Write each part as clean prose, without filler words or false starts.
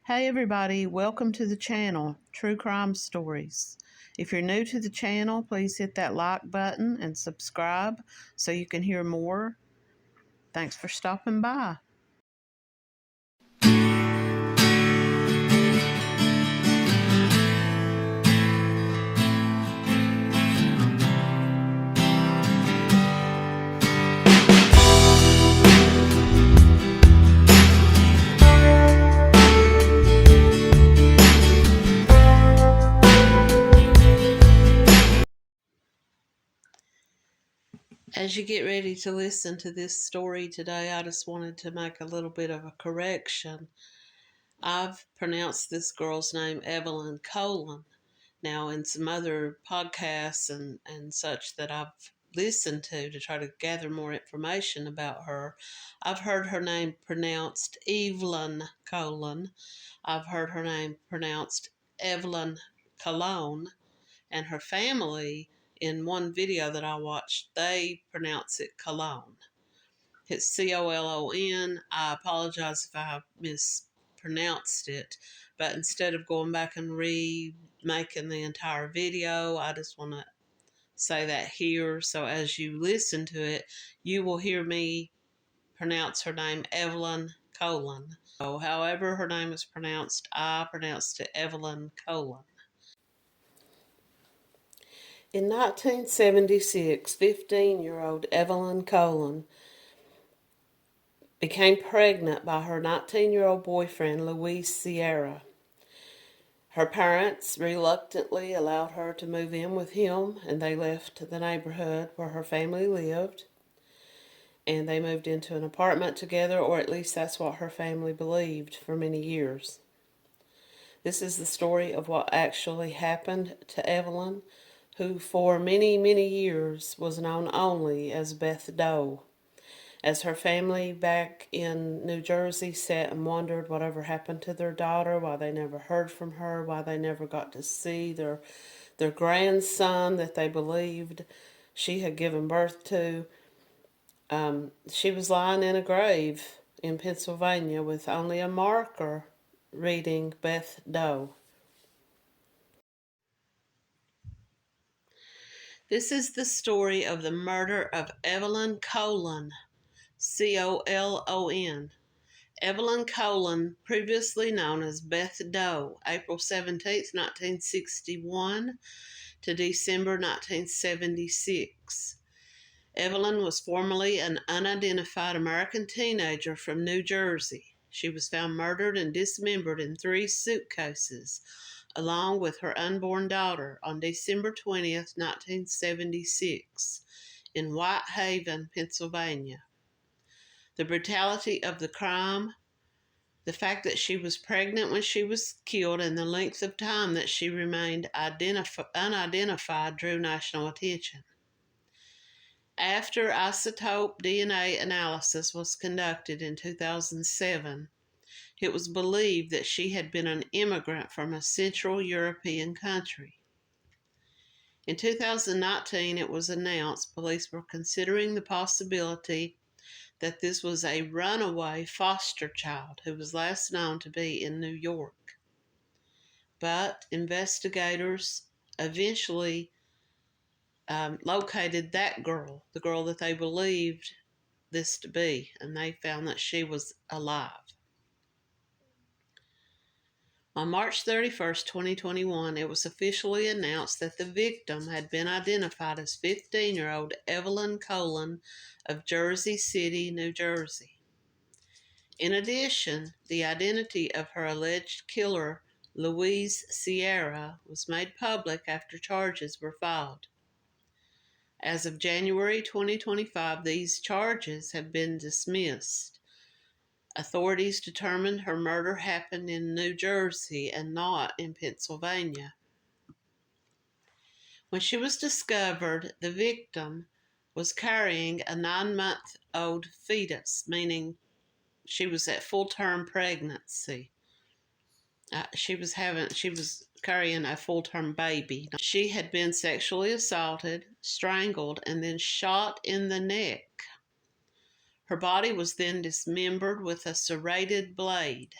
Hey everybody, welcome to the channel, True Crime Stories. If you're new to the channel, please hit that like button and subscribe so you can hear more. Thanks for stopping by. As you get ready to listen to this story today, I just wanted to make a little bit of a correction. I've pronounced this girl's name Evelyn Colon. Now, in some other podcasts and such that I've listened to try to gather more information about her, I've heard her name pronounced Evelyn Colon. I've heard her name pronounced Evelyn Cologne, and her family, in one video that I watched, they pronounce it Cologne. It's C-O-L-O-N. I apologize if I mispronounced it, but instead of going back and remaking the entire video, I just want to say that here. So as you listen to it, you will hear me pronounce her name Evelyn Colon. So however her name is pronounced, I pronounced it Evelyn Colon. In 1976, 15-year-old Evelyn Colon became pregnant by her 19-year-old boyfriend, Luis Sierra. Her parents reluctantly allowed her to move in with him, and they left the neighborhood where her family lived, and they moved into an apartment together, or at least that's what her family believed for many years. This is the story of what actually happened to Evelyn, who for many, many years was known only as Beth Doe, as her family back in New Jersey sat and wondered whatever happened to their daughter, why they never heard from her, why they never got to see their grandson that they believed she had given birth to. She was lying in a grave in Pennsylvania with only a marker reading Beth Doe. This is the story of the murder of Evelyn Colon, C-O-L-O-N. Evelyn Colon, previously known as Beth Doe, April 17, 1961 to December 1976. Evelyn was formerly an unidentified American teenager from New Jersey. She was found murdered and dismembered in 3 suitcases, along with her unborn daughter, on December 20, 1976, in Whitehaven, Pennsylvania. The brutality of the crime, the fact that she was pregnant when she was killed, and the length of time that she remained unidentified drew national attention. After isotope DNA analysis was conducted in 2007, it was believed that she had been an immigrant from a Central European country. In 2019, it was announced police were considering the possibility that this was a runaway foster child who was last known to be in New York. But investigators eventually located that girl, the girl that they believed this to be, and they found that she was alive. On March 31st, 2021, it was officially announced that the victim had been identified as 15-year-old Evelyn Colon of Jersey City, New Jersey. In addition, the identity of her alleged killer, Luis Sierra, was made public after charges were filed. As of January 2025, these charges have been dismissed. Authorities determined her murder happened in New Jersey and not in Pennsylvania. When she was discovered, the victim was carrying a 9-month-old fetus, meaning she was at full-term pregnancy. She was carrying a full-term baby. She had been sexually assaulted, strangled, and then shot in the neck. Her body was then dismembered with a serrated blade.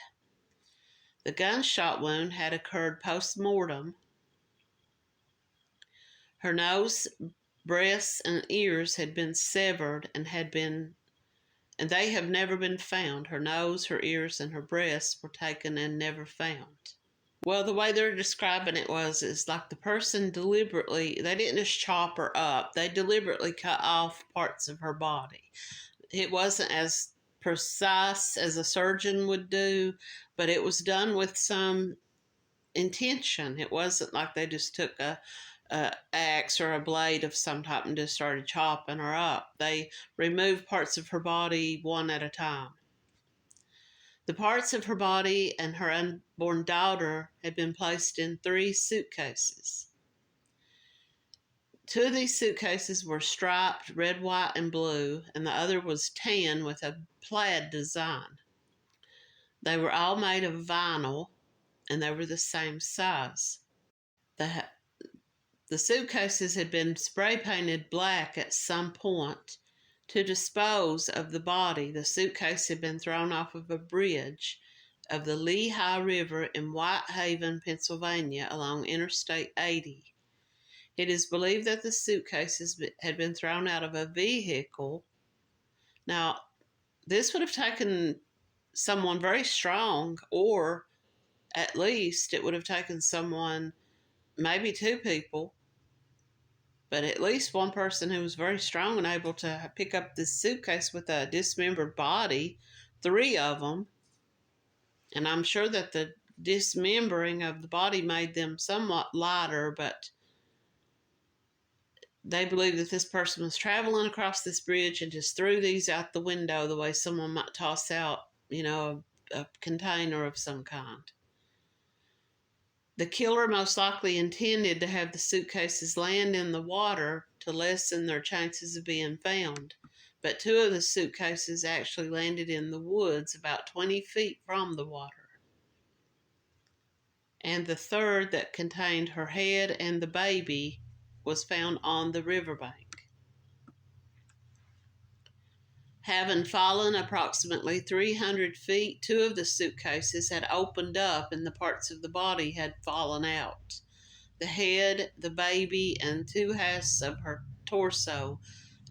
The gunshot wound had occurred post-mortem. Her nose, breasts, and ears had been severed and they have never been found. Her nose, her ears, and her breasts were taken and never found. Well, the way they're describing it is like the person deliberately, they didn't just chop her up, they deliberately cut off parts of her body. It wasn't as precise as a surgeon would do, but it was done with some intention. It wasn't like they just took a axe or a blade of some type and just started chopping her up. They removed parts of her body one at a time. The parts of her body and her unborn daughter had been placed in 3 suitcases. 2 of these suitcases were striped red, white, and blue, and the other was tan with a plaid design. They were all made of vinyl, and they were the same size. The suitcases had been spray painted black at some point. To dispose of the body, the suitcase had been thrown off of a bridge of the Lehigh River in Whitehaven, Pennsylvania, along Interstate 80. It is believed that the suitcases had been thrown out of a vehicle. Now, this would have taken someone very strong, or at least it would have taken someone, maybe 2 people, but at least one person who was very strong and able to pick up this suitcase with a dismembered body, 3 of them. And I'm sure that the dismembering of the body made them somewhat lighter, but they believe that this person was traveling across this bridge and just threw these out the window the way someone might toss out, a container of some kind. The killer most likely intended to have the suitcases land in the water to lessen their chances of being found, but 2 of the suitcases actually landed in the woods about 20 feet from the water. And the 3rd, that contained her head and the baby, was found on the riverbank. Having fallen approximately 300 feet, 2 of the suitcases had opened up and the parts of the body had fallen out. The head, the baby, and 2 halves of her torso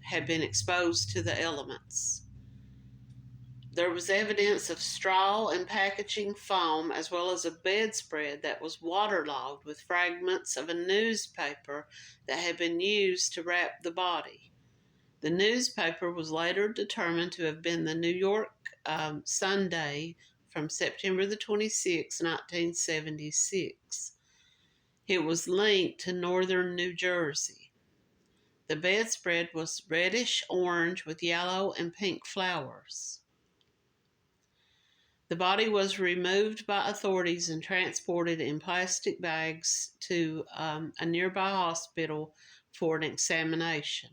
had been exposed to the elements. There was evidence of straw and packaging foam, as well as a bedspread that was waterlogged with fragments of a newspaper that had been used to wrap the body. The newspaper was later determined to have been the New York Sunday from September the 26th, 1976. It was linked to northern New Jersey. The bedspread was reddish orange with yellow and pink flowers. The body was removed by authorities and transported in plastic bags to a nearby hospital for an examination.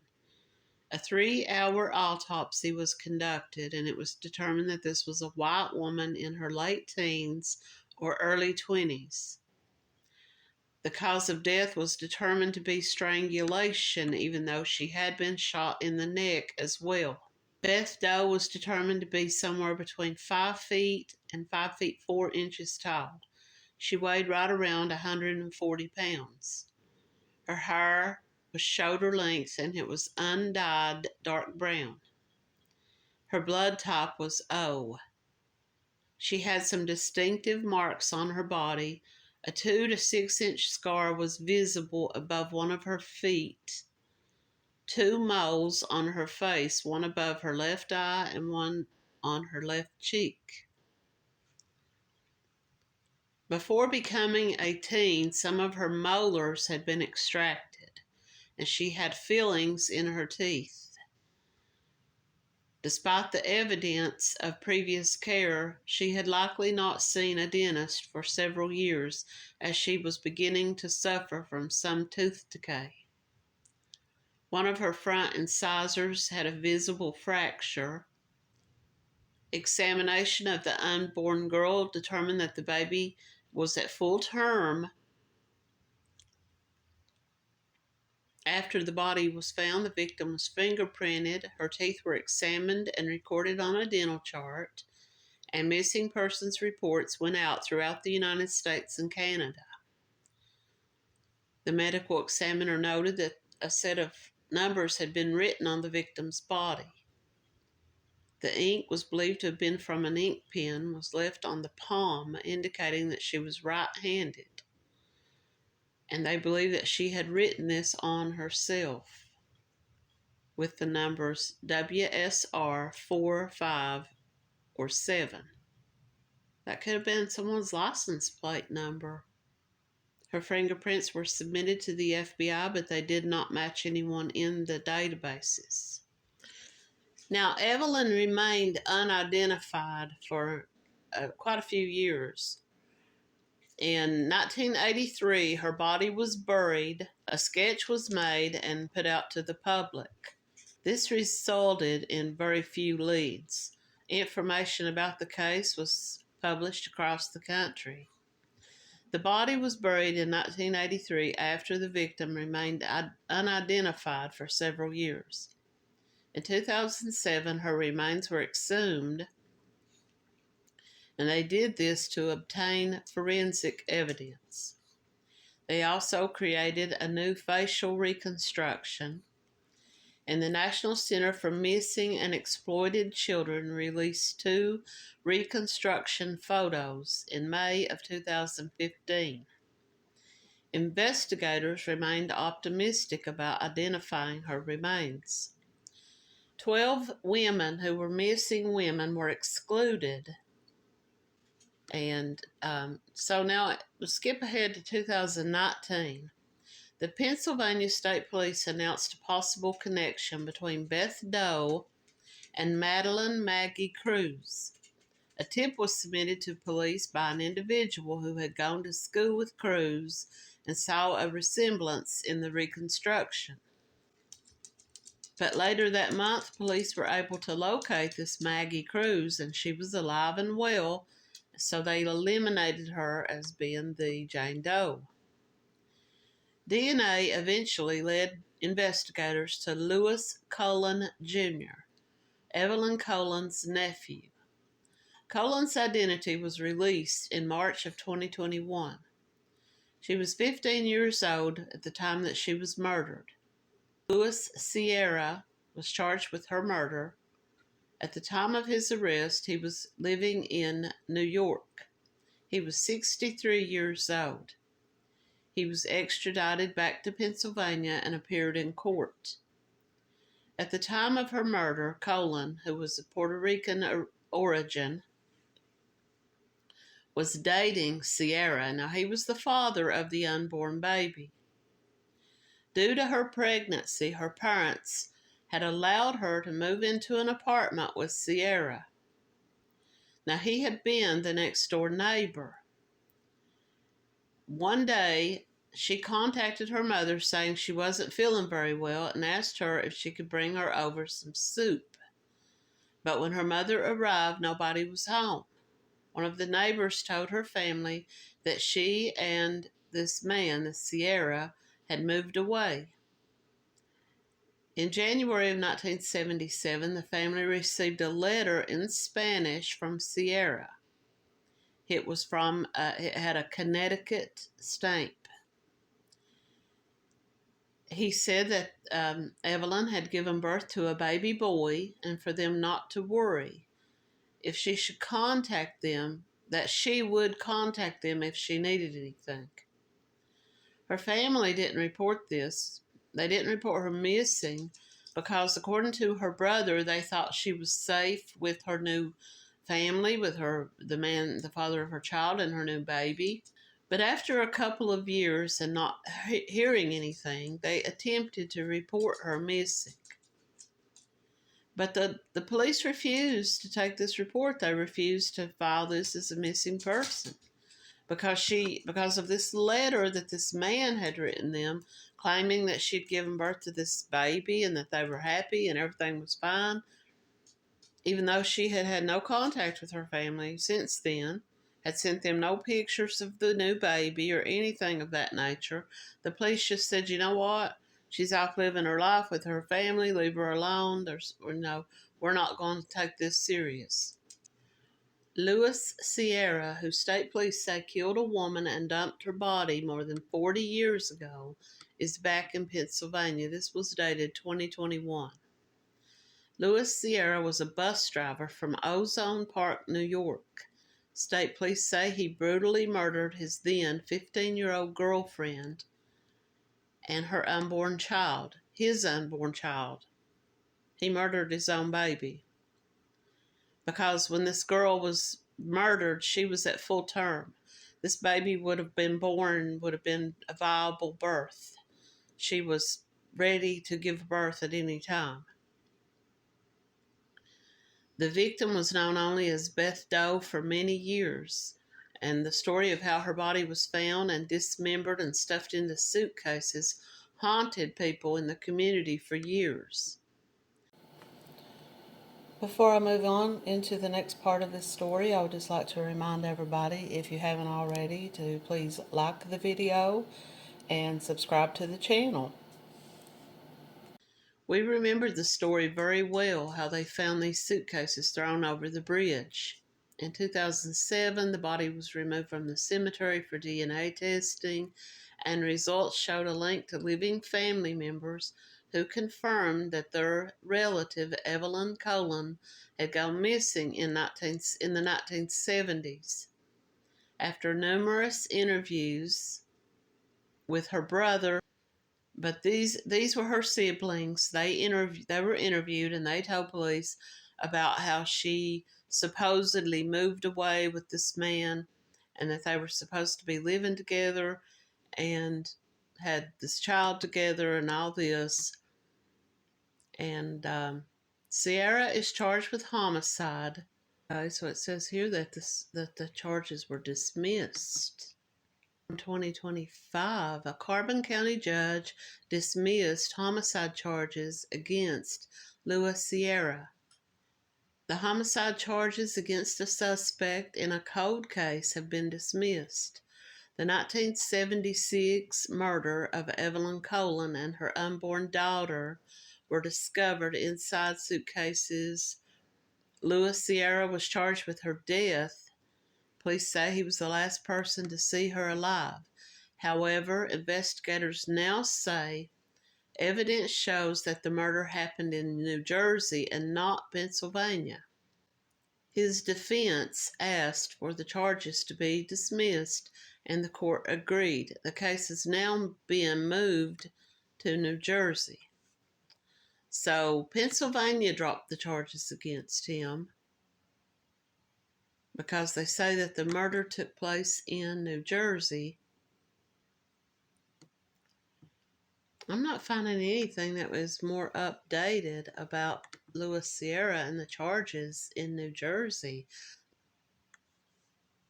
A 3-hour autopsy was conducted, and it was determined that this was a white woman in her late teens or early 20s. The cause of death was determined to be strangulation, even though she had been shot in the neck as well. Beth Doe was determined to be somewhere between 5 feet and 5 feet 4 inches tall. She weighed right around 140 pounds. Her hair was shoulder length and it was undyed dark brown. Her blood type was O. She had some distinctive marks on her body. A 2 to 6 inch scar was visible above one of her feet. 2 moles on her face, one above her left eye and one on her left cheek. Before becoming a teen, some of her molars had been extracted, and she had fillings in her teeth. Despite the evidence of previous care, she had likely not seen a dentist for several years, as she was beginning to suffer from some tooth decay. One of her front incisors had a visible fracture. Examination of the unborn girl determined that the baby was at full term. After the body was found, the victim was fingerprinted, her teeth were examined and recorded on a dental chart, and missing persons reports went out throughout the United States and Canada. The medical examiner noted that a set of numbers had been written on the victim's body. The ink was believed to have been from an ink pen was left on the palm, indicating that she was right-handed. And they believe that she had written this on herself with the numbers WSR 4, 5, or 7. That could have been someone's license plate number. Her fingerprints were submitted to the FBI, but they did not match anyone in the databases. Now, Evelyn remained unidentified for quite a few years. In 1983, her body was buried, a sketch was made, and put out to the public. This resulted in very few leads. Information about the case was published across the country. The body was buried in 1983 after the victim remained unidentified for several years. In 2007, her remains were exhumed, and they did this to obtain forensic evidence. They also created a new facial reconstruction, and the National Center for Missing and Exploited Children released 2 reconstruction photos in May of 2015. Investigators remained optimistic about identifying her remains. 12 women who were missing women were excluded. And so now we'll skip ahead to 2019. The Pennsylvania State Police announced a possible connection between Beth Doe and Madeline Maggie Cruz. A tip was submitted to police by an individual who had gone to school with Cruz and saw a resemblance in the reconstruction. But later that month, police were able to locate this Maggie Cruz, and she was alive and well, so they eliminated her as being the Jane Doe. DNA eventually led investigators to Lewis Cullen Jr., Evelyn Cullen's nephew. Cullen's identity was released in March of 2021. She was 15 years old at the time that she was murdered. Louis Sierra was charged with her murder. At the time of his arrest, he was living in New York. He was 63 years old. He was extradited back to Pennsylvania and appeared in court. At the time of her murder, Cullen, who was of Puerto Rican origin, was dating Sierra. Now, he was the father of the unborn baby. Due to her pregnancy, her parents had allowed her to move into an apartment with Sierra. Now, he had been the next door neighbor. One day, she contacted her mother saying she wasn't feeling very well and asked her if she could bring her over some soup. But when her mother arrived, nobody was home. One of the neighbors told her family that she and this man, the Sierra, had moved away. In January of 1977, the family received a letter in Spanish from Sierra. It had a Connecticut stamp. He said that Evelyn had given birth to a baby boy, and for them not to worry. If she should contact them, that she would contact them if she needed anything. Her family didn't report this. They didn't report her missing because, according to her brother, they thought she was safe with her new family, with the father of her child, and her new baby. But after a couple of years and not hearing anything, they attempted to report her missing. But the police refused to take this report. They refused to file this as a missing person because of this letter that this man had written them, claiming that she'd given birth to this baby and that they were happy and everything was fine, even though she had had no contact with her family since then, had sent them no pictures of the new baby or anything of that nature. The police just said, you know what? She's off living her life with her family. Leave her alone. We're not going to take this serious. Louis Sierra, who state police say killed a woman and dumped her body more than 40 years ago, is back in Pennsylvania. This was dated 2021. Louis Sierra was a bus driver from Ozone Park, New York. State police say he brutally murdered his then 15-year-old girlfriend and her unborn child, his unborn child. He murdered his own baby. Because when this girl was murdered, she was at full term. This baby would have been born, would have been a viable birth. She was ready to give birth at any time. The victim was known only as Beth Doe for many years, and the story of how her body was found and dismembered and stuffed into suitcases haunted people in the community for years. Before I move on into the next part of this story, I would just like to remind everybody, if you haven't already, to please like the video and subscribe to the channel. We remember the story very well, how they found these suitcases thrown over the bridge. In 2007, the body was removed from the cemetery for DNA testing, and results showed a link to living family members who confirmed that their relative, Evelyn Colon, had gone missing in the 1970s. After numerous interviews with her brother, but these were her siblings. They were interviewed, and they told police about how she supposedly moved away with this man, and that they were supposed to be living together and had this child together and all this. And Sierra is charged with homicide. So it says here that the charges were dismissed. In 2025, a Carbon County judge dismissed homicide charges against Louis Sierra. The homicide charges against a suspect in a cold case have been dismissed. The 1976 murder of Evelyn Colon and her unborn daughter were discovered inside suitcases. Louis Sierra was charged with her death. Police say he was the last person to see her alive. However, investigators now say evidence shows that the murder happened in New Jersey and not Pennsylvania. His defense asked for the charges to be dismissed, and the court agreed. The case is now being moved to New Jersey. So Pennsylvania dropped the charges against him, because they say that the murder took place in New Jersey. I'm not finding anything that was more updated about Louis Sierra and the charges in New Jersey.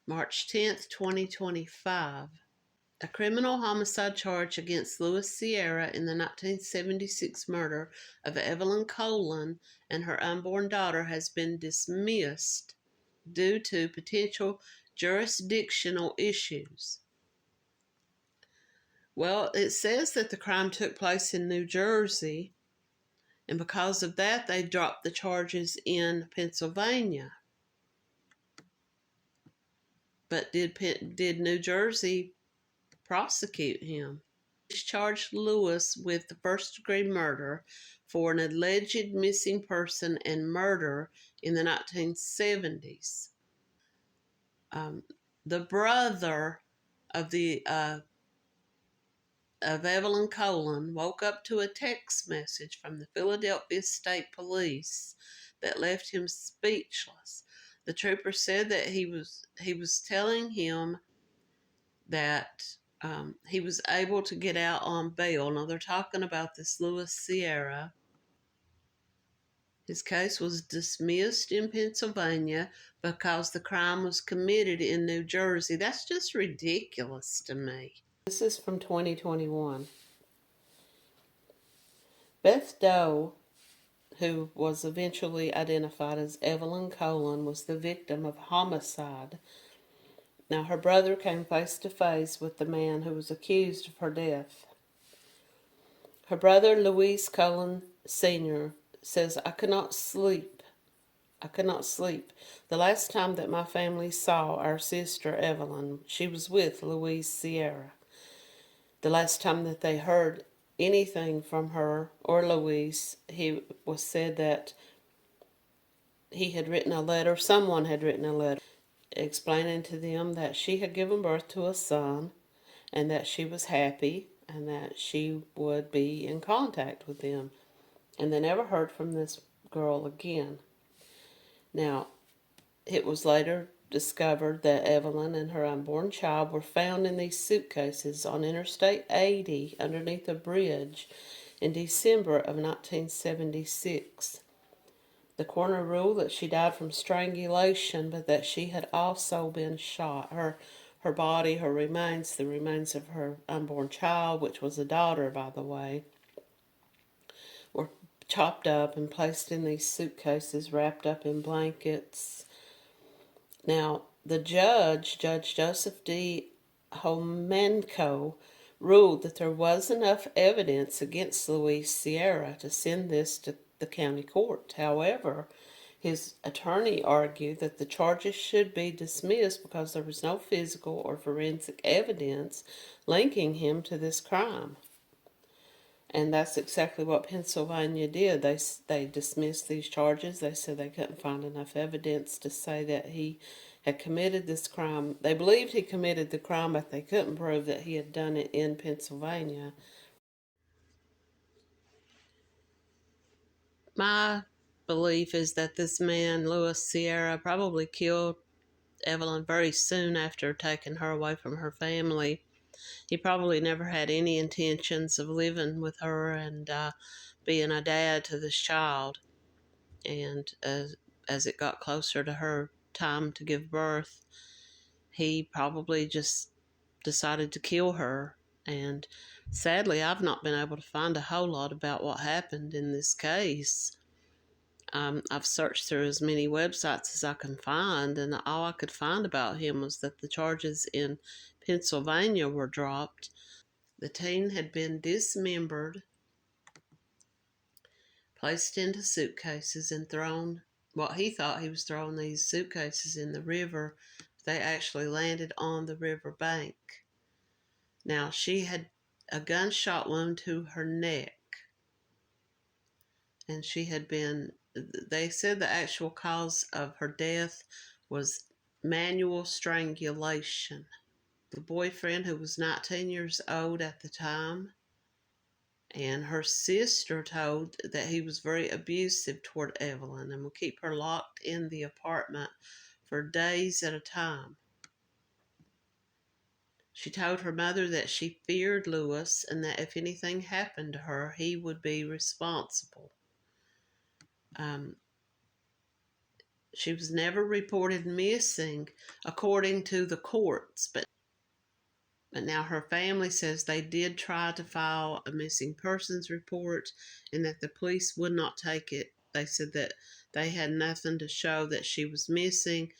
March 10th, 2025. A criminal homicide charge against Louis Sierra in the 1976 murder of Evelyn Colon and her unborn daughter has been dismissed due to potential jurisdictional issues. Well, it says that the crime took place in New Jersey, and because of that, they dropped the charges in Pennsylvania. But did New Jersey prosecute him? He charged Louis with the first-degree murder for an alleged missing person and murder in the 1970s. The brother of Evelyn Colon woke up to a text message from the Philadelphia State Police that left him speechless. The trooper said that he was telling him that he was able to get out on bail. Now they're talking about this Louis Sierra. His case was dismissed in Pennsylvania because the crime was committed in New Jersey. That's just ridiculous to me. This is from 2021. Beth Doe, who was eventually identified as Evelyn Colon, was the victim of homicide. Now, her brother came face to face with the man who was accused of her death. Her brother, Louis Colon Sr., says, "I could not sleep. I could not sleep. The last time that my family saw our sister Evelyn, she was with Louise Sierra. The last time that they heard anything from her or Louise, he was said that he had written a letter, someone had written a letter, explaining to them that she had given birth to a son and that she was happy and that she would be in contact with them. And they never heard from this girl again. Now, it was later discovered that Evelyn and her unborn child were found in these suitcases on Interstate 80 underneath a bridge in December of 1976. The coroner ruled that she died from strangulation, but that she had also been shot. Her body, her remains, the remains of her unborn child, which was a daughter, by the way, were chopped up and placed in these suitcases, wrapped up in blankets. Now, the Judge Joseph D. Homenko, ruled that there was enough evidence against Louise Sierra to send this to the county court. However, his attorney argued that the charges should be dismissed because there was no physical or forensic evidence linking him to this crime. And that's exactly what Pennsylvania did. They dismissed these charges. They said they couldn't find enough evidence to say that he had committed this crime. They believed he committed the crime, but they couldn't prove that he had done it in Pennsylvania. My belief is that this man, Louis Sierra, probably killed Evelyn very soon after taking her away from her family. He probably never had any intentions of living with her and being a dad to this child. And as it got closer to her time to give birth, he probably just decided to kill her. And sadly, I've not been able to find a whole lot about what happened in this case. I've searched through as many websites as I can find, and all I could find about him was that the charges in Pennsylvania were dropped. The teen had been dismembered, placed into suitcases, and thrown. What he thought he was throwing these suitcases in the river. They actually landed on the riverbank. Now, she had a gunshot wound to her neck, and she had been, they said the actual cause of her death was manual strangulation. The boyfriend, who was 19 years old at the time, and her sister told that he was very abusive toward Evelyn and would keep her locked in the apartment for days at a time. She told her mother that she feared Louis and that if anything happened to her, he would be responsible. She was never reported missing, according to the courts, but now her family says they did try to file a missing persons report and that the police would not take it. They said that they had nothing to show that she was missing.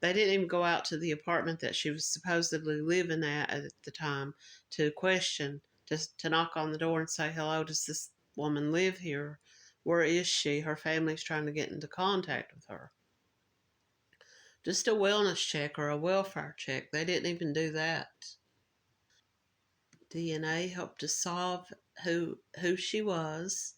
They didn't even go out to the apartment that she was supposedly living at the time to question, just to knock on the door and say, hello, does this woman live here? Where is she? Her family's trying to get into contact with her. Just a wellness check or a welfare check. They didn't even do that. DNA helped to solve who she was,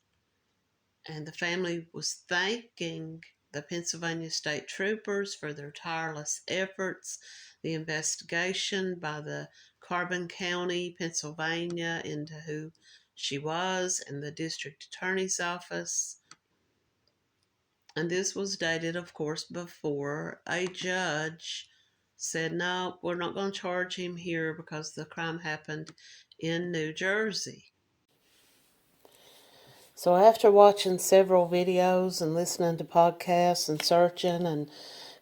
and the family was thanking the Pennsylvania State Troopers for their tireless efforts. The investigation by the Carbon County, Pennsylvania, into who she was, and the district attorney's office. And this was dated, of course, before a judge said, no, we're not going to charge him here because the crime happened in New Jersey. So after watching several videos and listening to podcasts and searching and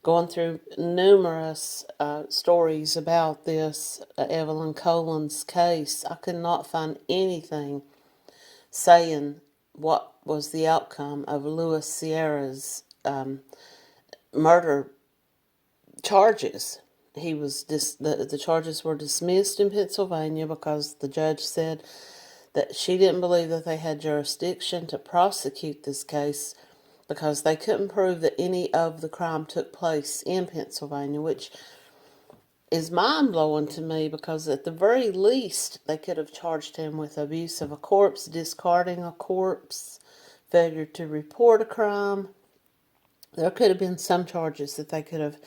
going through numerous stories about this Evelyn Colan's case, I could not find anything saying what was the outcome of Louis Sierra's murder charges. The charges were dismissed in Pennsylvania because the judge said that she didn't believe that they had jurisdiction to prosecute this case because they couldn't prove that any of the crime took place in Pennsylvania, which is mind-blowing to me, because at the very least they could have charged him with abuse of a corpse, discarding a corpse, failure to report a crime. There could have been some charges that they could have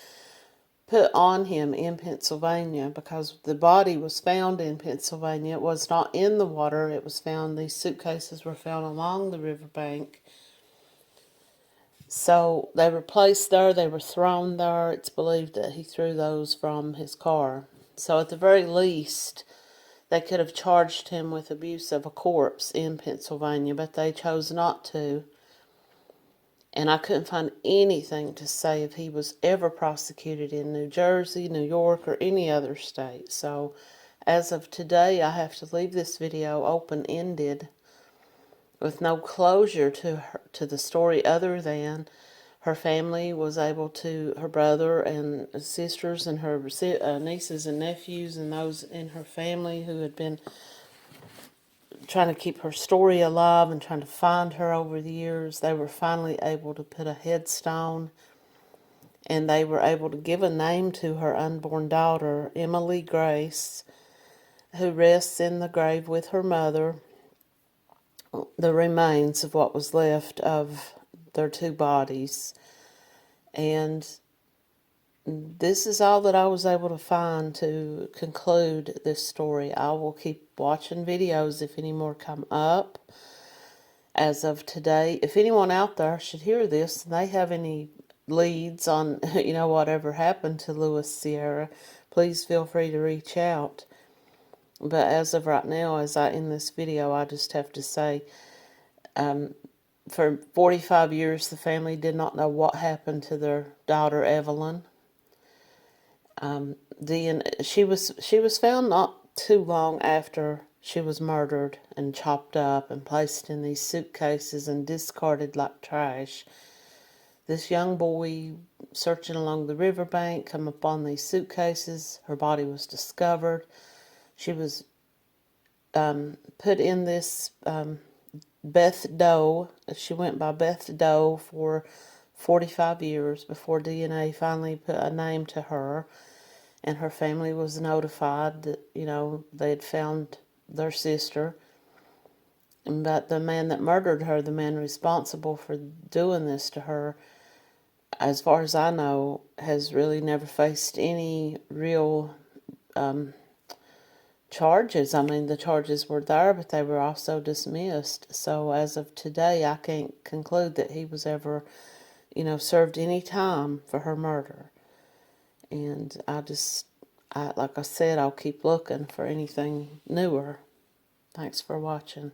put on him in Pennsylvania, because the body was found in Pennsylvania. It was not in the water. It was found, these suitcases were found along the riverbank. So they were placed there, they were thrown there. It's believed that he threw those from his car. So at the very least, they could have charged him with abuse of a corpse in Pennsylvania, but they chose not to. And I couldn't find anything to say if he was ever prosecuted in New Jersey, New York, or any other state. So as of today, I have to leave this video open-ended with no closure to the story, other than her family was able to, her brother and sisters and her nieces and nephews and those in her family who had been trying to keep her story alive and trying to find her over the years, they were finally able to put a headstone, and they were able to give a name to her unborn daughter, Emily Grace, who rests in the grave with her mother, the remains of what was left of their two bodies. And this is all that I was able to find to conclude this story. I will keep watching videos if any more come up. As of today, if anyone out there should hear this and they have any leads on, whatever happened to Louis Sierra, please feel free to reach out. But as of right now, as I end this video, I just have to say, for 45 years, the family did not know what happened to their daughter, Evelyn. She was found not too long after she was murdered and chopped up and placed in these suitcases and discarded like trash. This young boy, searching along the riverbank, come upon these suitcases. Her body was discovered. She was put in this Beth Doe. She went by Beth Doe for 45 years before DNA finally put a name to her. And her family was notified that, they had found their sister. But the man that murdered her, the man responsible for doing this to her, as far as I know, has really never faced any real charges. I mean, the charges were there, but they were also dismissed. So as of today, I can't conclude that he was ever, served any time for her murder. And like I said, I'll keep looking for anything newer. Thanks for watching.